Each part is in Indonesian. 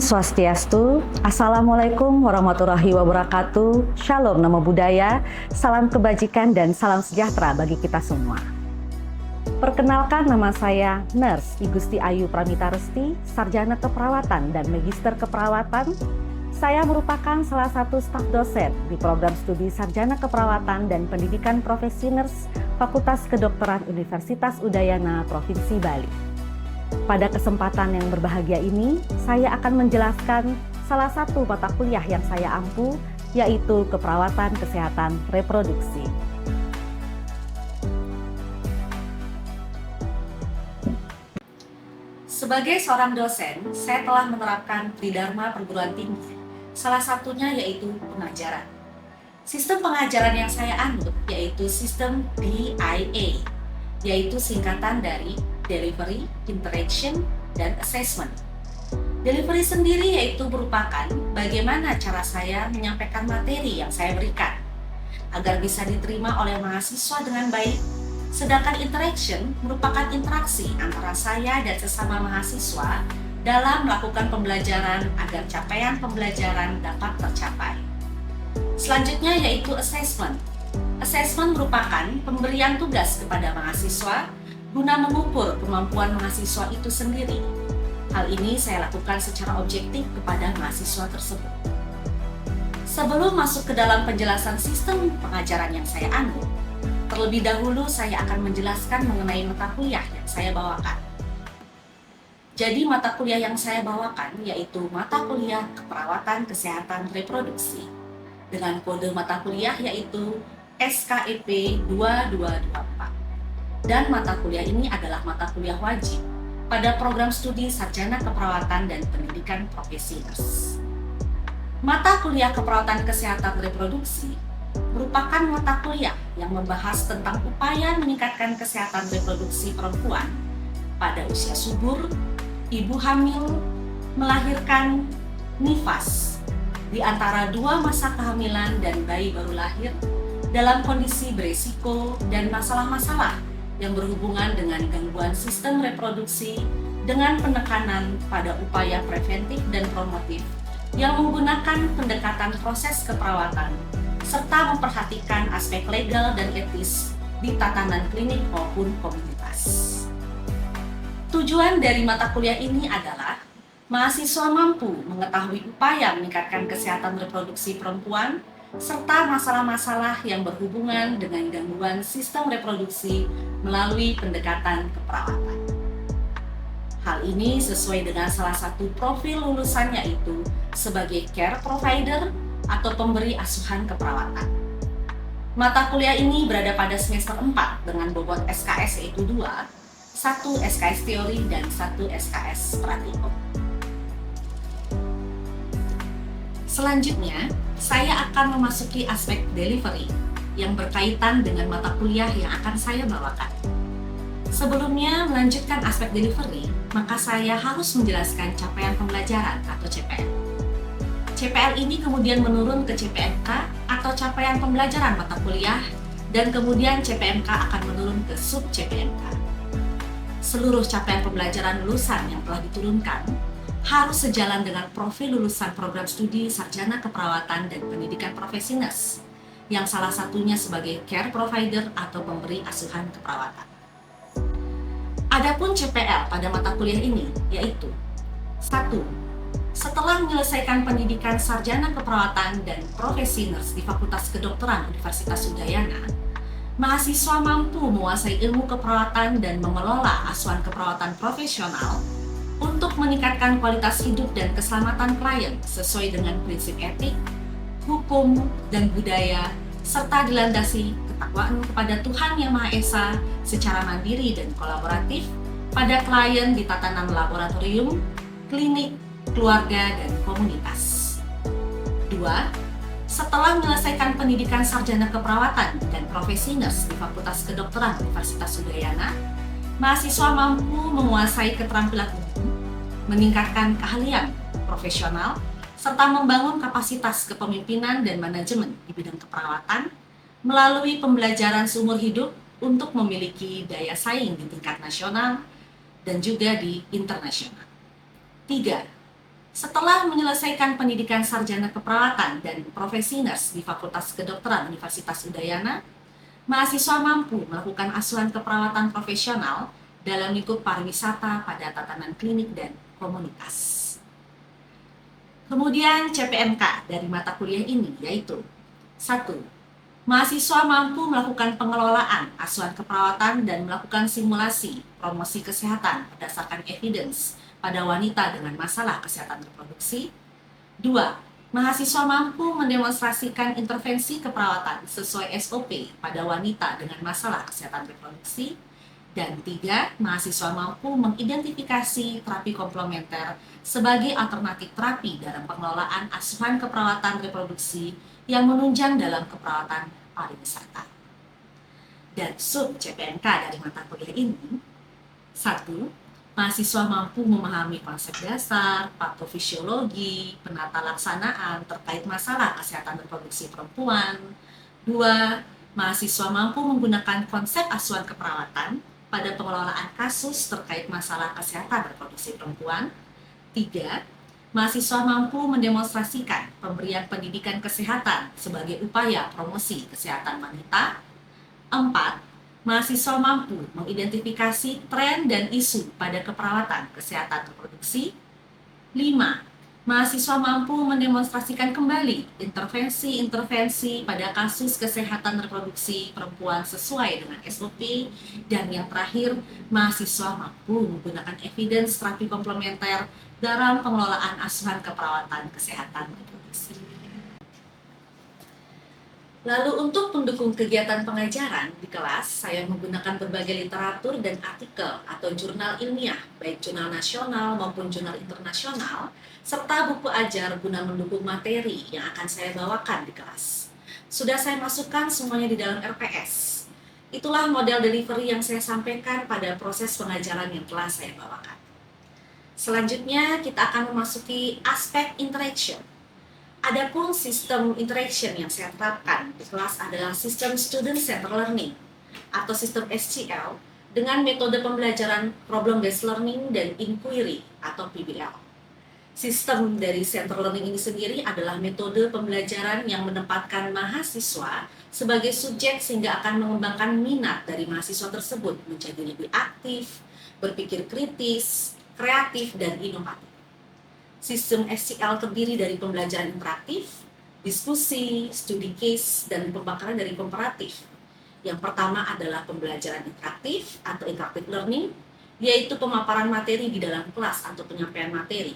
Swastiastu, Assalamualaikum warahmatullahi wabarakatuh, Shalom Namo Buddhaya, salam kebajikan dan salam sejahtera bagi kita semua. Perkenalkan, nama saya Nurse Igusti Ayu Pramita Resti, Sarjana Keperawatan dan Magister Keperawatan. Saya merupakan salah satu staf dosen di program studi Sarjana Keperawatan dan Pendidikan Profesi Nurse Fakultas Kedokteran Universitas Udayana Provinsi Bali. Pada kesempatan yang berbahagia ini, saya akan menjelaskan salah satu mata kuliah yang saya ampu, yaitu Keperawatan Kesehatan Reproduksi. Sebagai seorang dosen, saya telah menerapkan Tridharma perguruan tinggi, salah satunya yaitu pengajaran. Sistem pengajaran yang saya anut yaitu sistem DIA, yaitu singkatan dari Delivery, Interaction, dan Assessment. Delivery sendiri yaitu merupakan bagaimana cara saya menyampaikan materi yang saya berikan agar bisa diterima oleh mahasiswa dengan baik, sedangkan interaction merupakan interaksi antara saya dan sesama mahasiswa dalam melakukan pembelajaran agar capaian pembelajaran dapat tercapai. Selanjutnya yaitu assessment. Assessment merupakan pemberian tugas kepada mahasiswa guna mengukur kemampuan mahasiswa itu sendiri. Hal ini saya lakukan secara objektif kepada mahasiswa tersebut. Sebelum masuk ke dalam penjelasan sistem pengajaran yang saya anut, terlebih dahulu saya akan menjelaskan mengenai mata kuliah yang saya bawakan. Jadi mata kuliah yang saya bawakan yaitu mata kuliah Keperawatan Kesehatan Reproduksi dengan kode mata kuliah yaitu SKEP 2224. Dan mata kuliah ini adalah mata kuliah wajib pada program studi Sarjana Keperawatan dan Pendidikan Profesi Nurse. Mata kuliah Keperawatan Kesehatan Reproduksi merupakan mata kuliah yang membahas tentang upaya meningkatkan kesehatan reproduksi perempuan pada usia subur, ibu hamil, melahirkan, nifas, di antara dua masa kehamilan dan bayi baru lahir, dalam kondisi beresiko dan masalah-masalah yang berhubungan dengan gangguan sistem reproduksi dengan penekanan pada upaya preventif dan promotif yang menggunakan pendekatan proses keperawatan serta memperhatikan aspek legal dan etis di tatanan klinik maupun komunitas. Tujuan dari mata kuliah ini adalah mahasiswa mampu mengetahui upaya meningkatkan kesehatan reproduksi perempuan serta masalah-masalah yang berhubungan dengan gangguan sistem reproduksi melalui pendekatan keperawatan. Hal ini sesuai dengan salah satu profil lulusan yaitu sebagai care provider atau pemberi asuhan keperawatan. Mata kuliah ini berada pada semester 4 dengan bobot SKS yaitu 2, 1 SKS teori dan 1 SKS praktikum. Selanjutnya, saya akan memasuki aspek delivery yang berkaitan dengan mata kuliah yang akan saya bawakan. Sebelumnya melanjutkan aspek delivery, maka saya harus menjelaskan capaian pembelajaran atau CPL. CPL ini kemudian menurun ke CPMK atau capaian pembelajaran mata kuliah, dan kemudian CPMK akan menurun ke sub CPMK. Seluruh capaian pembelajaran lulusan yang telah diturunkan harus sejalan dengan profil lulusan program studi Sarjana Keperawatan dan Pendidikan Profesi Nurse, yang salah satunya sebagai care provider atau pemberi asuhan keperawatan. Adapun CPL pada mata kuliah ini yaitu 1. Setelah menyelesaikan pendidikan Sarjana Keperawatan dan Profesi Nurse di Fakultas Kedokteran Universitas Udayana, mahasiswa mampu menguasai ilmu keperawatan dan mengelola asuhan keperawatan profesional untuk meningkatkan kualitas hidup dan keselamatan klien sesuai dengan prinsip etik, hukum, dan budaya, serta dilandasi ketakwaan kepada Tuhan Yang Maha Esa secara mandiri dan kolaboratif pada klien di tatanan laboratorium, klinik, keluarga, dan komunitas. 2. Setelah menyelesaikan pendidikan Sarjana Keperawatan dan Profesi Nurse di Fakultas Kedokteran Universitas Udayana, mahasiswa mampu menguasai keterampilan umum, meningkatkan keahlian profesional, serta membangun kapasitas kepemimpinan dan manajemen di bidang keperawatan melalui pembelajaran seumur hidup untuk memiliki daya saing di tingkat nasional dan juga di internasional. 3. Setelah menyelesaikan pendidikan sarjana keperawatan dan profesi nurse di Fakultas Kedokteran Universitas Udayana, mahasiswa mampu melakukan asuhan keperawatan profesional dalam lingkup pariwisata pada tatanan klinik dan komunitas. Kemudian CPNK dari mata kuliah ini yaitu 1. Mahasiswa mampu melakukan pengelolaan asuhan keperawatan dan melakukan simulasi promosi kesehatan berdasarkan evidence pada wanita dengan masalah kesehatan reproduksi. 2. Mahasiswa mampu mendemonstrasikan intervensi keperawatan sesuai SOP pada wanita dengan masalah kesehatan reproduksi. Dan 3. Mahasiswa mampu mengidentifikasi terapi komplementer sebagai alternatif terapi dalam pengelolaan asuhan keperawatan reproduksi yang menunjang dalam keperawatan pariwisata. Dan sub CPNK dari mata kuliah ini, 1. Mahasiswa mampu memahami konsep dasar, patofisiologi, penata laksanaan terkait masalah kesehatan reproduksi perempuan. 2. Mahasiswa mampu menggunakan konsep asuhan keperawatan pada pengelolaan kasus terkait masalah kesehatan reproduksi perempuan. 3. Mahasiswa mampu mendemonstrasikan pemberian pendidikan kesehatan sebagai upaya promosi kesehatan wanita. 4. Mahasiswa mampu mengidentifikasi tren dan isu pada keperawatan kesehatan reproduksi. 5. Mahasiswa mampu mendemonstrasikan kembali intervensi-intervensi pada kasus kesehatan reproduksi perempuan sesuai dengan SOP. Dan yang terakhir, mahasiswa mampu menggunakan evidence terapi komplementer dalam pengelolaan asuhan keperawatan kesehatan reproduksi. Lalu untuk mendukung kegiatan pengajaran di kelas, saya menggunakan berbagai literatur dan artikel atau jurnal ilmiah, baik jurnal nasional maupun jurnal internasional, serta buku ajar guna mendukung materi yang akan saya bawakan di kelas. Sudah saya masukkan semuanya di dalam RPS. Itulah model delivery yang saya sampaikan pada proses pengajaran yang telah saya bawakan. Selanjutnya kita akan memasuki aspek interaction. Adapun sistem interaction yang saya terapkan di kelas adalah sistem Student Centered Learning atau sistem SCL dengan metode pembelajaran Problem Based Learning dan Inquiry atau PBL. Sistem dari Centered Learning ini sendiri adalah metode pembelajaran yang menempatkan mahasiswa sebagai subjek sehingga akan mengembangkan minat dari mahasiswa tersebut menjadi lebih aktif, berpikir kritis, kreatif, dan inovatif. Sistem SCL terdiri dari pembelajaran interaktif, diskusi, studi case, dan pembakaran dari komparatif. Yang pertama adalah pembelajaran interaktif atau interactive learning, yaitu pemaparan materi di dalam kelas atau penyampaian materi.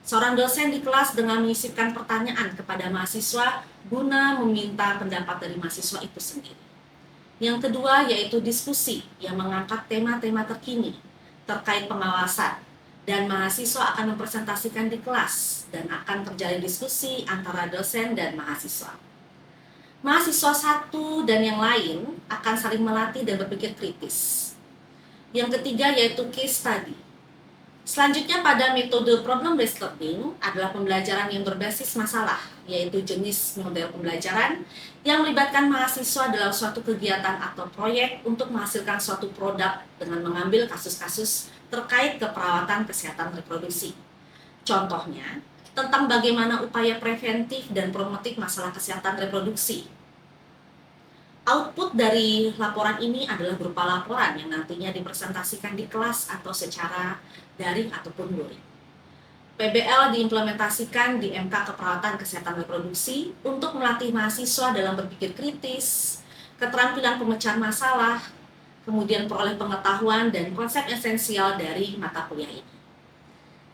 Seorang dosen di kelas dengan menyisipkan pertanyaan kepada mahasiswa guna meminta pendapat dari mahasiswa itu sendiri. Yang kedua yaitu diskusi yang mengangkat tema-tema terkini terkait pengawasan, dan mahasiswa akan mempresentasikan di kelas dan akan terjalin diskusi antara dosen dan mahasiswa. Mahasiswa satu dan yang lain akan saling melatih dan berpikir kritis. Yang ketiga yaitu case study. Selanjutnya pada metode problem based learning adalah pembelajaran yang berbasis masalah, yaitu jenis model pembelajaran yang melibatkan mahasiswa dalam suatu kegiatan atau proyek untuk menghasilkan suatu produk dengan mengambil kasus-kasus terkait keperawatan kesehatan reproduksi. Contohnya, tentang bagaimana upaya preventif dan promotif masalah kesehatan reproduksi. Output dari laporan ini adalah berupa laporan yang nantinya dipresentasikan di kelas atau secara daring ataupun luring. PBL diimplementasikan di MK Keperawatan Kesehatan Reproduksi untuk melatih mahasiswa dalam berpikir kritis, keterampilan pemecahan masalah, kemudian peroleh pengetahuan dan konsep esensial dari mata kuliah ini.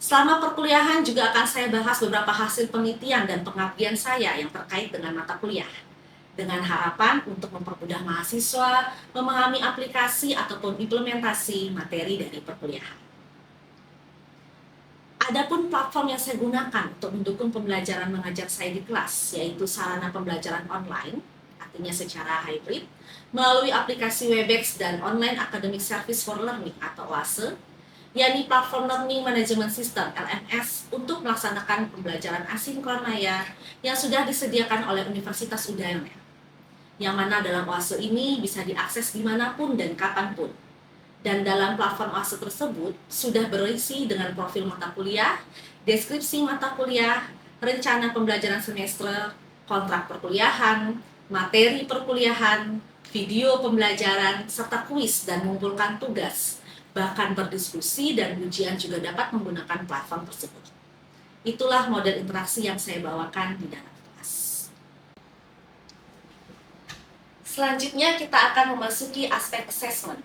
Selama perkuliahan juga akan saya bahas beberapa hasil penelitian dan pengabdian saya yang terkait dengan mata kuliah, dengan harapan untuk mempermudah mahasiswa memahami aplikasi ataupun implementasi materi dari perkuliahan. Adapun platform yang saya gunakan untuk mendukung pembelajaran mengajar saya di kelas, yaitu sarana pembelajaran online, artinya secara hybrid, melalui aplikasi Webex dan Online Academic Service for Learning atau OASE, yakni Platform Learning Management System LMS untuk melaksanakan pembelajaran asinkron layar yang sudah disediakan oleh Universitas Udayana, yang mana dalam OASE ini bisa diakses dimanapun dan kapanpun. Dan dalam platform OASE tersebut sudah berisi dengan profil mata kuliah, deskripsi mata kuliah, rencana pembelajaran semester, kontrak perkuliahan, materi perkuliahan, video pembelajaran, serta kuis dan mengumpulkan tugas. Bahkan berdiskusi dan ujian juga dapat menggunakan platform tersebut. Itulah model interaksi yang saya bawakan di dalam kelas. Selanjutnya kita akan memasuki aspek assessment.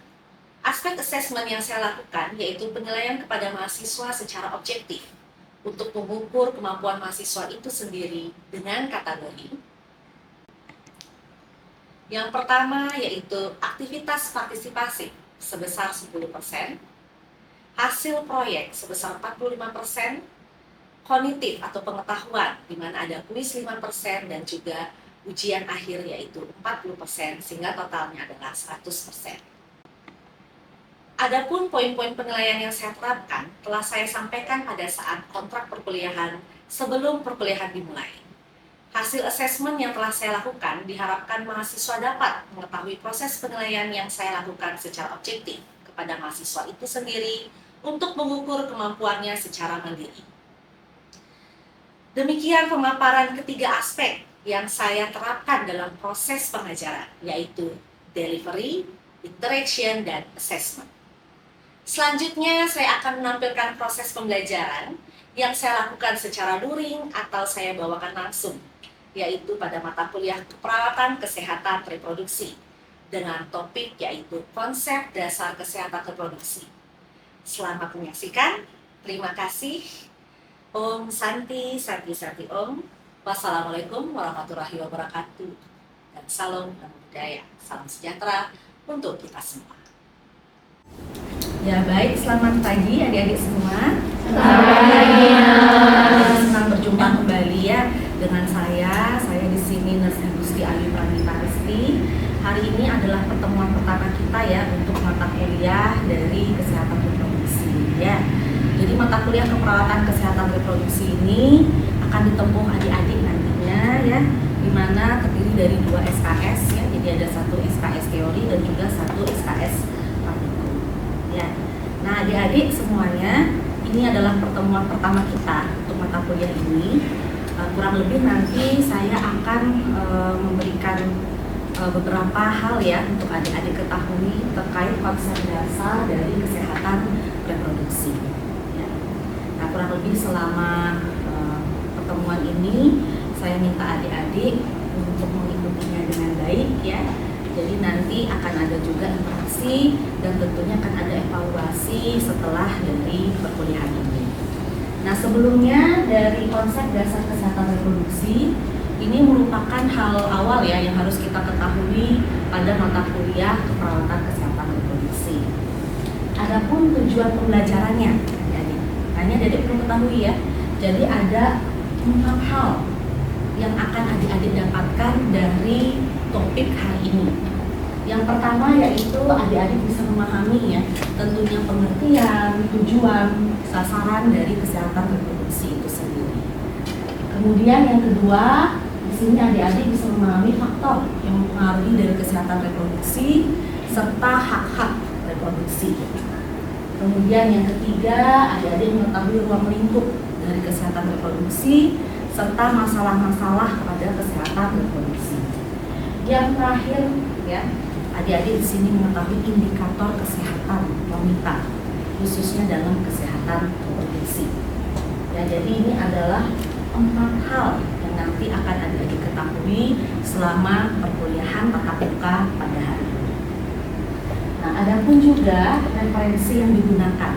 Aspek assessment yang saya lakukan yaitu penilaian kepada mahasiswa secara objektif untuk mengukur kemampuan mahasiswa itu sendiri dengan kategori. Yang pertama yaitu aktivitas partisipasi sebesar 10%, hasil proyek sebesar 45%, kognitif atau pengetahuan di mana ada kuis 5% dan juga ujian akhir yaitu 40% sehingga totalnya adalah 100%. Adapun poin-poin penilaian yang saya terapkan telah saya sampaikan pada saat kontrak perkuliahan sebelum perkuliahan dimulai. Hasil asesmen yang telah saya lakukan diharapkan mahasiswa dapat mengetahui proses penilaian yang saya lakukan secara objektif kepada mahasiswa itu sendiri untuk mengukur kemampuannya secara mandiri. Demikian pemaparan ketiga aspek yang saya terapkan dalam proses pengajaran, yaitu delivery, interaction, dan assessment. Selanjutnya, saya akan menampilkan proses pembelajaran yang saya lakukan secara luring atau saya bawakan langsung, yaitu pada mata kuliah keperawatan kesehatan reproduksi dengan topik yaitu konsep dasar kesehatan reproduksi. Selamat menyaksikan, terima kasih. Om Santi, Santi Santi Om. Wassalamualaikum warahmatullahi wabarakatuh. Dan salam budaya, salam sejahtera untuk kita semua. Ya baik, selamat pagi adik-adik semua. Selamat pagi. Senang berjumpa kembali ya dengan saya. Saya di sini Nurse Gusti Ayu Pranita Resti. Hari ini adalah pertemuan pertama kita ya untuk mata kuliah dari kesehatan reproduksi ya. Jadi mata kuliah keperawatan kesehatan reproduksi ini akan ditempuh adik-adik nantinya ya, di mana terdiri dari 2 SKS ya. Jadi ada 1 SKS teori dan juga 1 SKS praktikum. Ya. Nah, adik-adik semuanya, ini adalah pertemuan pertama kita untuk mata kuliah ini. Kurang lebih nanti saya akan memberikan beberapa hal ya untuk adik-adik ketahui terkait konsep dasar dari kesehatan reproduksi. Ya. Nah, kurang lebih selama pertemuan ini saya minta adik-adik untuk mengikutinya dengan baik ya. Jadi nanti akan ada juga interaksi dan tentunya akan ada evaluasi setelah dari perkuliahan ini. Nah, sebelumnya dari konsep dasar kesehatan reproduksi ini merupakan hal awal ya yang harus kita ketahui pada mata kuliah keperawatan kesehatan reproduksi. Adapun tujuan pembelajarannya, hanya adik perlu ketahui ya. Jadi ada 4 hal yang akan adik-adik dapatkan dari topik hari ini. Yang pertama yaitu adik-adik bisa memahami ya tentunya pengertian, tujuan, sasaran dari kesehatan reproduksi itu sendiri. Kemudian yang kedua, di sini adik-adik bisa memahami faktor yang mempengaruhi dari kesehatan reproduksi serta hak-hak reproduksi. Kemudian yang ketiga, adik-adik mengetahui ruang lingkup dari kesehatan reproduksi serta masalah-masalah pada kesehatan reproduksi. Yang terakhir ya, adik-adik di sini mengetahui indikator kesehatan wanita khususnya dalam kesehatan reproduksi. Ya, jadi ini adalah 4 hal yang nanti akan adik-adik ketahui selama perkuliahan tatap muka pada hari ini. Nah, ada pun juga referensi yang digunakan.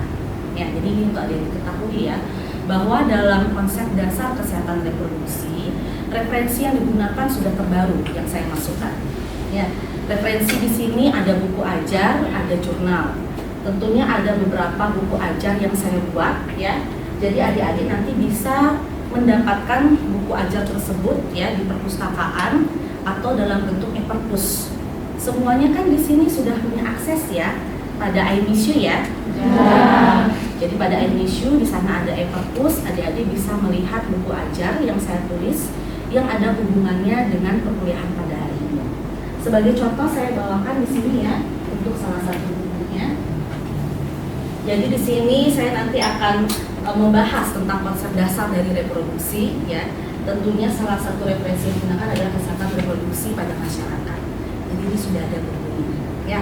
Ya, jadi ini untuk adik-adik ketahui ya, bahwa dalam konsep dasar kesehatan reproduksi, referensi yang digunakan sudah terbaru yang saya masukkan. Ya, referensi di sini ada buku ajar, ada jurnal. Tentunya ada beberapa buku ajar yang saya buat ya. Jadi adik-adik nanti bisa mendapatkan buku ajar tersebut ya di perpustakaan atau dalam bentuk e-perpus. Semuanya kan di sini sudah punya akses ya pada iMissue ya. Ya. Jadi pada iMissue di sana ada e-perpus, adik-adik bisa melihat buku ajar yang saya tulis yang ada hubungannya dengan perkuliahan pada hari ini. Sebagai contoh saya bawakan di sini ya untuk salah satu bukunya. Jadi di sini saya nanti akan membahas tentang konsep dasar dari reproduksi, ya. Tentunya salah satu referensi yang digunakan adalah kesehatan reproduksi pada masyarakat. Jadi ini sudah ada bukunya, ya.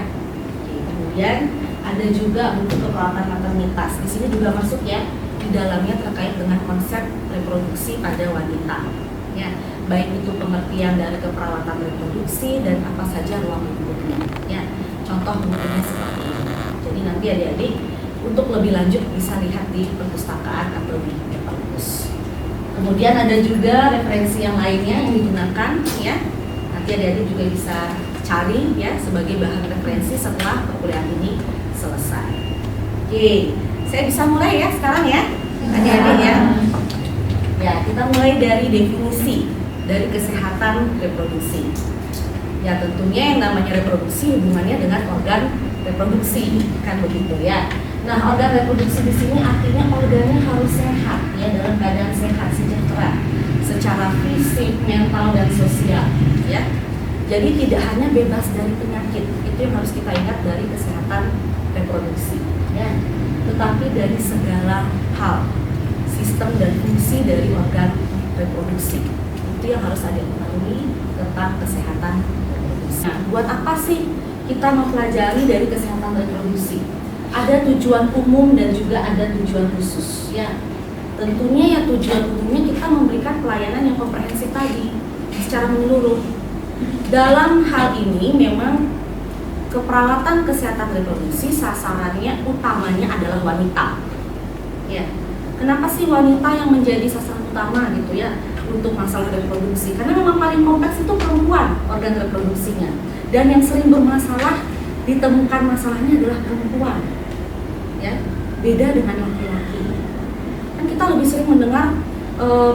Oke, kemudian ada juga untuk keperawatan maternitas. Di sini juga masuk ya, di dalamnya terkait dengan konsep reproduksi pada wanita, ya. Baik itu pengertian dari keperawatan reproduksi dan apa saja ruang lingkupnya, ya. Contoh bukunya seperti ini. Jadi nanti adik-adik untuk lebih lanjut bisa lihat di perpustakaan atau di perpus. Kemudian ada juga referensi yang lainnya yang digunakan, ya. Nanti adik-adik juga bisa cari ya sebagai bahan referensi setelah perkuliahan ini selesai. Oke, saya bisa mulai ya sekarang ya, adik-adik ya. Ya, kita mulai dari definisi dari kesehatan reproduksi. Ya, tentunya yang namanya reproduksi hubungannya dengan organ reproduksi, kan begitu ya. Nah, organ reproduksi di sini artinya organnya harus sehat, ya, dalam keadaan sehat, sejahtera, secara fisik, mental, dan sosial, ya. Jadi tidak hanya bebas dari penyakit, itu yang harus kita ingat dari kesehatan reproduksi, ya. Tetapi dari segala hal, sistem dan fungsi dari organ reproduksi, itu yang harus ada ketahui tentang kesehatan reproduksi. Nah, buat apa sih kita mempelajari dari kesehatan reproduksi? Ada tujuan umum dan juga ada tujuan khusus, ya. Tentunya ya tujuan umumnya kita memberikan pelayanan yang komprehensif tadi secara menyeluruh. Dalam hal ini memang keperawatan kesehatan reproduksi sasarannya utamanya adalah wanita, ya. Kenapa sih wanita yang menjadi sasaran utama gitu ya untuk masalah reproduksi? Karena memang paling kompleks itu perempuan organ reproduksinya, dan yang sering bermasalah ditemukan masalahnya adalah perempuan. Ya, beda dengan laki-laki. Kan kita lebih sering mendengar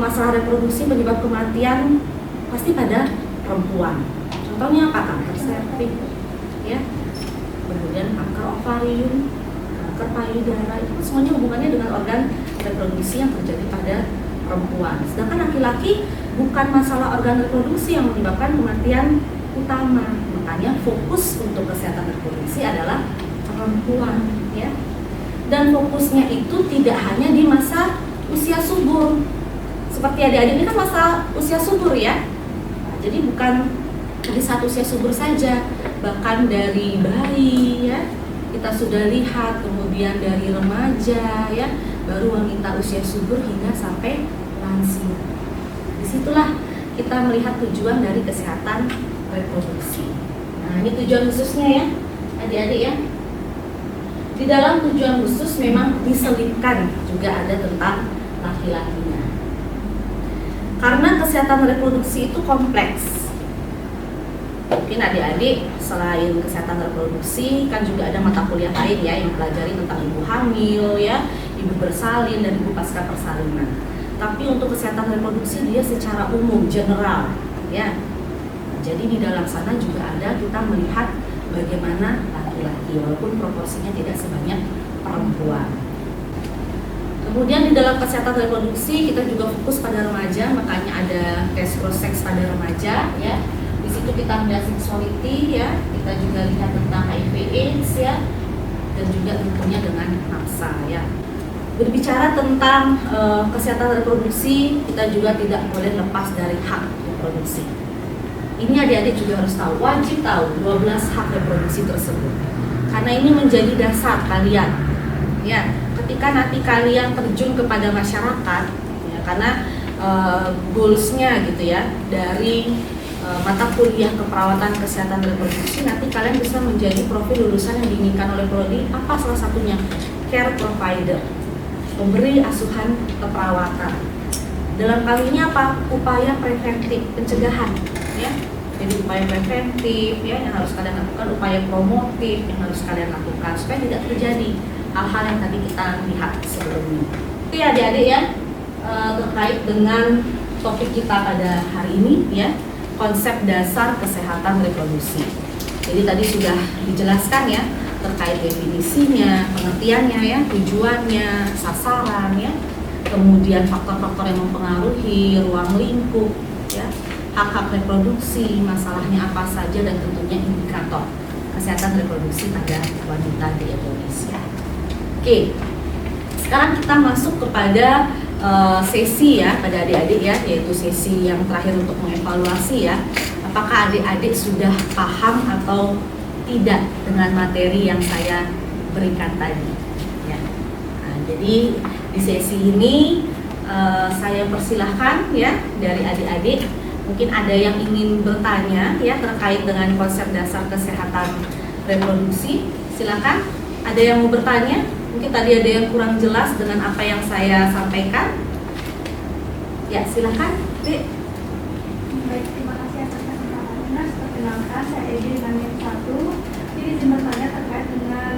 masalah reproduksi penyebab kematian pasti pada perempuan. Contohnya apa? Kanker serviks, ya. Kemudian kanker ovarium, kanker payudara, itu semuanya hubungannya dengan organ reproduksi yang terjadi pada perempuan. Sedangkan laki-laki bukan masalah organ reproduksi yang menyebabkan kematian utama. Makanya fokus untuk kesehatan reproduksi adalah perempuan, ya. Dan fokusnya itu tidak hanya di masa usia subur. Seperti adik-adik ini kan masa usia subur ya. Nah, jadi bukan di saat usia subur saja, bahkan dari bayi ya kita sudah lihat, kemudian dari remaja ya, baru wanita usia subur hingga sampai lansia. Disitulah kita melihat tujuan dari kesehatan reproduksi. Nah, ini tujuan khususnya ya, adik-adik ya. Di dalam tujuan khusus memang diselipkan juga ada tentang laki-lakinya. Karena kesehatan reproduksi itu kompleks. Mungkin adik-adik selain kesehatan reproduksi kan juga ada mata kuliah lain ya yang pelajari tentang ibu hamil ya, ibu bersalin dan ibu pasca persalinan. Tapi untuk kesehatan reproduksi dia secara umum, general ya. Jadi di dalam sana juga ada kita melihat bagaimana laki-laki walaupun proporsinya tidak sebanyak perempuan. Kemudian di dalam kesehatan reproduksi kita juga fokus pada remaja, makanya ada tes proseks pada remaja ya. Di situ kita melihat sexuality ya, kita juga lihat tentang HIV/AIDS ya, dan juga tentunya dengan nafsa ya. Berbicara tentang kesehatan reproduksi, kita juga tidak boleh lepas dari hak reproduksi. Ini adik-adik juga harus tahu, wajib tahu 12 hak reproduksi tersebut. Karena ini menjadi dasar kalian. Ya, ketika nanti kalian terjun kepada masyarakat, ya, karena goalsnya gitu ya, dari mata kuliah keperawatan kesehatan reproduksi, nanti kalian bisa menjadi profil lulusan yang diinginkan oleh prodi. Apa salah satunya? Care provider, pemberi asuhan keperawatan. Dalam kali ini apa? Upaya preventif, pencegahan. Ya, jadi upaya preventif ya yang harus kalian lakukan, upaya promotif yang harus kalian lakukan supaya tidak terjadi hal-hal yang tadi kita lihat sebelumnya. Itu ya adik-adik ya terkait dengan topik kita pada hari ini ya, konsep dasar kesehatan reproduksi. Jadi tadi sudah dijelaskan ya terkait definisinya, pengertiannya ya, tujuannya, sasaran ya, kemudian faktor-faktor yang mempengaruhi ruang lingkup ya, hak-hak reproduksi, masalahnya apa saja, dan tentunya indikator kesehatan reproduksi pada wanita di Indonesia. Oke, sekarang kita masuk kepada sesi ya pada adik-adik ya, yaitu sesi yang terakhir untuk mengevaluasi ya. Apakah adik-adik sudah paham atau tidak dengan materi yang saya berikan tadi? Ya. Nah, jadi di sesi ini saya persilahkan ya dari adik-adik, mungkin ada yang ingin bertanya ya terkait dengan konsep dasar kesehatan reproduksi. Silakan, ada yang mau bertanya? Mungkin tadi ada yang kurang jelas dengan apa yang saya sampaikan. Ya, silakan, Dek. Baik, terima kasih atas kesempatannya. Perkenalkan, saya Edi dengan NIM 1. Jadi izin bertanya terkait dengan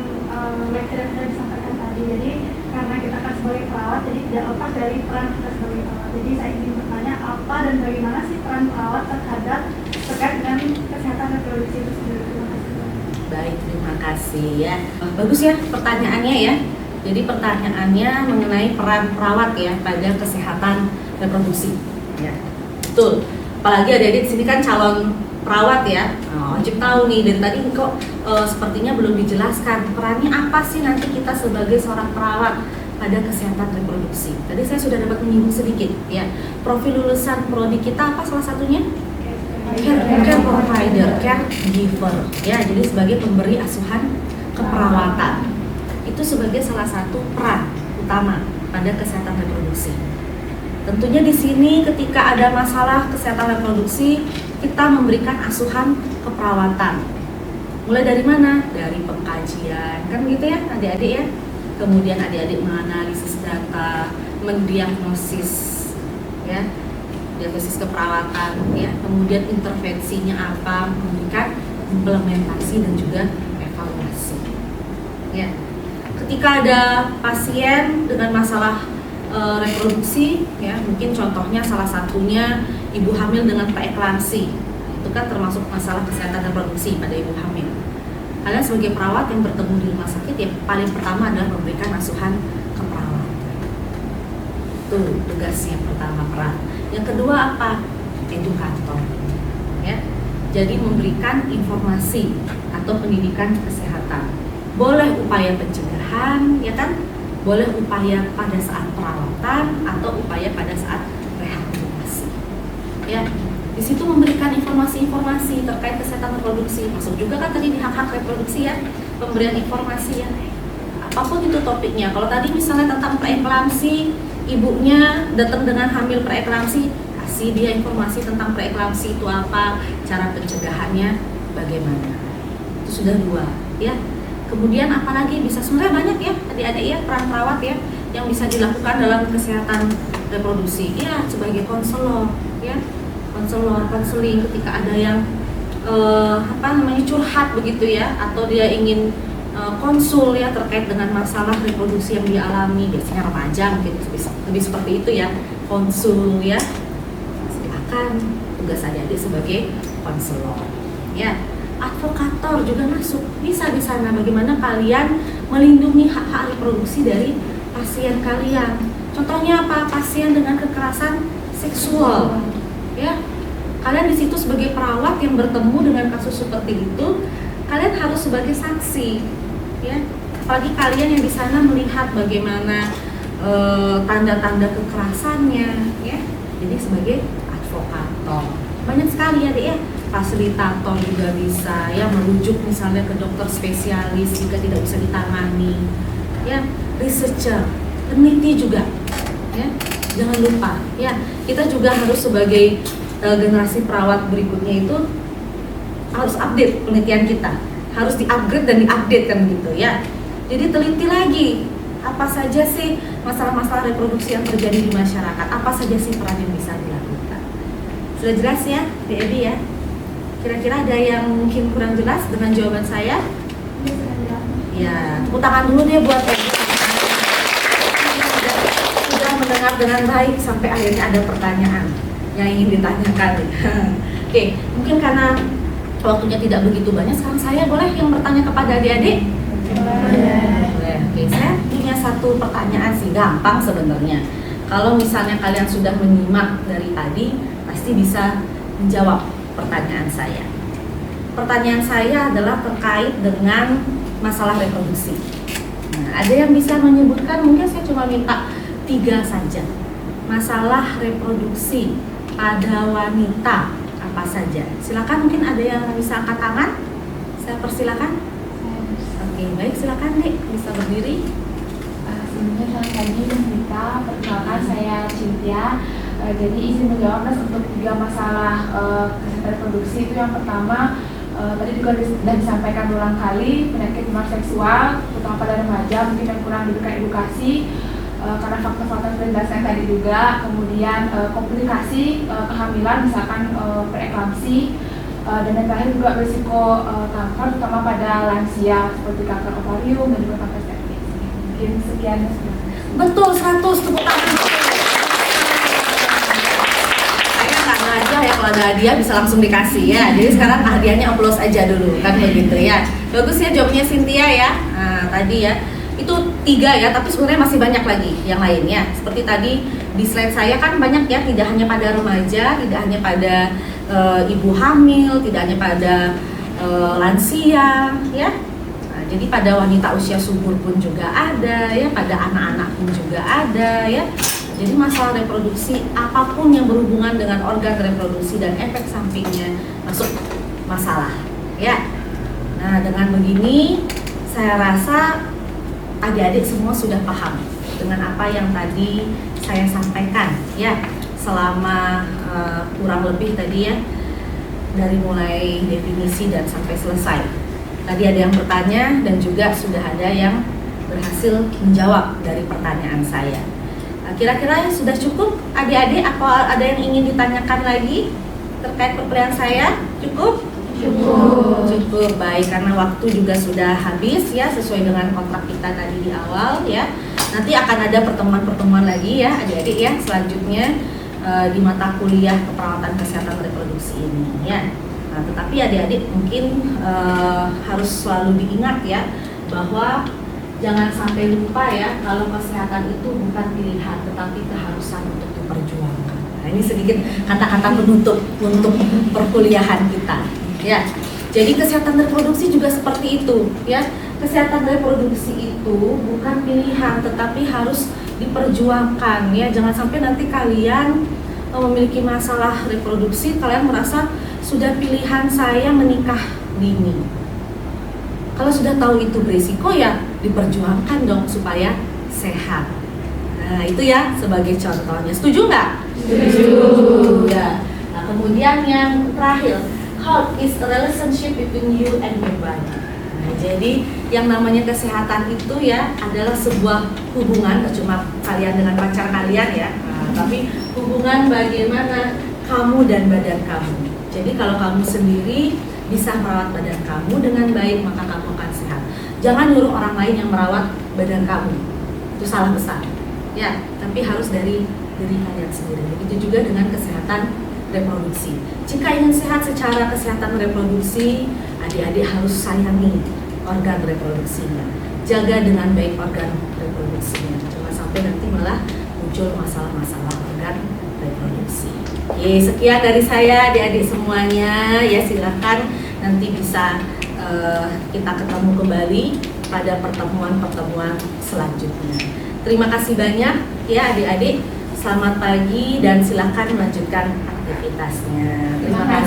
materi yang sudah disampaikan tadi. Jadi karena kita kan sebagai perawat, jadi tidak lepas dari peran kita sebagai perawat. Jadi saya ingin bertanya apa dan bagaimana sih peran perawat terkait dengan kesehatan reproduksi itu sendiri. Terima kasih. Baik, terima kasih ya. Bagus ya pertanyaannya ya. Jadi pertanyaannya mengenai peran perawat ya pada kesehatan reproduksi. Ya, betul. Apalagi adik-adik di sini kan calon perawat ya. Wajib tahu nih, dan tadi kok sepertinya belum dijelaskan perannya apa sih nanti kita sebagai seorang perawat pada kesehatan reproduksi. Tadi saya sudah dapat menyinggung sedikit ya. Profil lulusan prodi kita apa salah satunya? Care provider, care giver ya, jadi sebagai pemberi asuhan keperawatan. Itu sebagai salah satu peran utama pada kesehatan reproduksi. Tentunya di sini ketika ada masalah kesehatan reproduksi, kita memberikan asuhan keperawatan. Mulai dari mana? Dari pengkajian, kan gitu ya adik-adik ya. Kemudian adik-adik menganalisis data, mendiagnosis ya, diagnosis keperawatan ya, kemudian intervensinya apa, memberikan implementasi dan juga evaluasi ya. Ketika ada pasien dengan masalah reproduksi ya, mungkin contohnya salah satunya ibu hamil dengan preeklamsi, itu kan termasuk masalah kesehatan reproduksi pada ibu hamil. Kalian sebagai perawat yang bertemu di rumah sakit ya, paling pertama adalah memberikan asuhan keperawatan. Itu tugasnya pertama, peran. Yang kedua apa? Edukator ya. Jadi memberikan informasi atau pendidikan kesehatan. Boleh upaya pencegahan ya kan? Boleh upaya pada saat perawatan atau upaya pada saat rehabilitasi. Ya. Di situ memberikan informasi-informasi terkait kesehatan reproduksi. Masuk juga kan tadi di hak-hak reproduksi ya, pemberian informasi ya. Apapun itu topiknya. Kalau tadi misalnya tentang preeklamsi, ibunya datang dengan hamil preeklamsi, kasih dia informasi tentang preeklamsi itu apa, cara pencegahannya bagaimana. Itu sudah 2 ya. Kemudian apalagi bisa, sebenarnya banyak ya adik-adik ya, peran perawat ya yang bisa dilakukan dalam kesehatan reproduksi ya, sebagai konselor ya, konseling ketika ada yang curhat begitu ya, atau dia ingin konsul ya terkait dengan masalah reproduksi yang dialami, biasanya remaja mungkin lebih seperti itu ya, konsul ya. Silakan, tugas adik-adik sebagai konselor ya. Advokator juga masuk, bisa di sana bagaimana kalian melindungi hak-hak reproduksi dari pasien kalian. Contohnya apa? Pasien dengan kekerasan seksual ya. Kalian di situ sebagai perawat yang bertemu dengan kasus seperti itu, kalian harus sebagai saksi ya. Apalagi kalian yang di sana melihat bagaimana tanda-tanda kekerasannya ya. Jadi sebagai advokator banyak sekali ya deh ya. Fasilitator juga bisa ya, merujuk misalnya ke dokter spesialis jika tidak bisa ditangani ya. Researcher, peneliti juga ya, jangan lupa ya. Kita juga harus sebagai generasi perawat berikutnya itu harus update penelitian kita, harus di-upgrade dan di-update kan gitu ya. Jadi teliti lagi apa saja sih masalah-masalah reproduksi yang terjadi di masyarakat, apa saja sih peran yang bisa dilakukan. Sudah jelas ya Di Edi ya? Kira-kira ada yang mungkin kurang jelas dengan jawaban saya? Ya, tepuk tangan dulu deh buat Edi. Sudah mendengar dengan baik sampai akhirnya ada pertanyaan yang ingin ditanyakan. Oke, mungkin karena waktunya tidak begitu banyak, sekarang saya boleh yang bertanya kepada adik-adik? Boleh. Oke, saya punya satu pertanyaan sih, gampang sebenarnya. Kalau misalnya kalian sudah menyimak dari tadi, pasti bisa menjawab pertanyaan saya. Pertanyaan saya adalah terkait dengan masalah reproduksi. Nah, ada yang bisa menyebutkan, mungkin saya cuma minta 3 saja. Masalah reproduksi pada wanita apa saja? Silakan, mungkin ada yang bisa angkat tangan. Saya persilakan. Oke, baik, silakan Dek, bisa berdiri. Sebelumnya selamat pagi Mbak. Perkenalkan saya Cynthia. Jadi izin menjawab Mas untuk 3 masalah kesehatan reproduksi. Itu yang pertama, tadi juga sudah disampaikan berulang kali, penyakit menular seksual, terutama pada remaja, mungkin yang kurang diberikan edukasi karena faktor-faktor yang sudah dijelaskan tadi juga. Kemudian komplikasi kehamilan, misalkan preeklamsi, dan yang terakhir juga berisiko kanker, terutama pada lansia seperti kanker ovarium dan juga kanker cervix. Mungkin sekian. Betul, 100 tepuk tangan. Saya nggak ngajak ya, kalau ada hadiah bisa langsung dikasih ya. Jadi sekarang hadiahnya aplaus aja dulu, kan begitu ya. Bagus ya jawabnya Cynthia ya. Nah, tadi ya itu 3 ya, tapi sebenarnya masih banyak lagi yang lainnya. Seperti tadi di slide saya kan banyak ya, tidak hanya pada remaja, tidak hanya pada ibu hamil, tidak hanya pada lansia ya. Nah, jadi pada wanita usia subur pun juga ada ya, pada anak-anak pun juga ada ya. Jadi masalah reproduksi apapun yang berhubungan dengan organ reproduksi dan efek sampingnya masuk masalah ya. Nah, dengan begini saya rasa adik-adik semua sudah paham dengan apa yang tadi saya sampaikan ya, selama kurang lebih tadi ya, dari mulai definisi dan sampai selesai. Tadi ada yang bertanya dan juga sudah ada yang berhasil menjawab dari pertanyaan saya. Kira-kira sudah cukup adik-adik, apa ada yang ingin ditanyakan lagi terkait perkuliahan saya? Cukup? Cukup, baik, karena waktu juga sudah habis ya, sesuai dengan kontrak kita tadi di awal ya. Nanti akan ada pertemuan-pertemuan lagi ya adik-adik ya selanjutnya di mata kuliah keperawatan kesehatan reproduksi ini ya. Nah, tetapi adik-adik mungkin harus selalu diingat ya, bahwa jangan sampai lupa ya, kalau kesehatan itu bukan pilihan tetapi keharusan untuk diperjuangkan. Nah, ini sedikit kata-kata penutup untuk perkuliahan kita ya. Jadi kesehatan reproduksi juga seperti itu ya. Kesehatan reproduksi itu bukan pilihan tetapi harus diperjuangkan ya. Jangan sampai nanti kalian memiliki masalah reproduksi, kalian merasa sudah pilihan saya menikah dini. Kalau sudah tahu itu berisiko ya diperjuangkan dong supaya sehat. Nah, itu ya sebagai contohnya. Setuju nggak? Setuju. Ya. Nah, kemudian yang terakhir, health is a relationship between you and your body. Nah, jadi yang namanya kesehatan itu ya adalah sebuah hubungan, cuma kalian dengan pacar kalian ya, tapi hubungan bagaimana kamu dan badan kamu. Jadi kalau kamu sendiri bisa merawat badan kamu dengan baik, maka kamu akan sehat. Jangan nyuruh orang lain yang merawat badan kamu, itu salah besar ya, tapi harus dari diri kalian sendiri. Begitu juga dengan kesehatan reproduksi. Jika ingin sehat secara kesehatan reproduksi, adik-adik harus sayangi organ reproduksinya, jaga dengan baik organ reproduksinya, jangan sampai nanti malah muncul masalah-masalah organ reproduksi. Oke, sekian dari saya adik-adik semuanya ya, silakan nanti bisa kita ketemu kembali pada pertemuan-pertemuan selanjutnya. Terima kasih banyak ya adik-adik, selamat pagi dan silakan melanjutkan aktivitasnya. Terima kasih.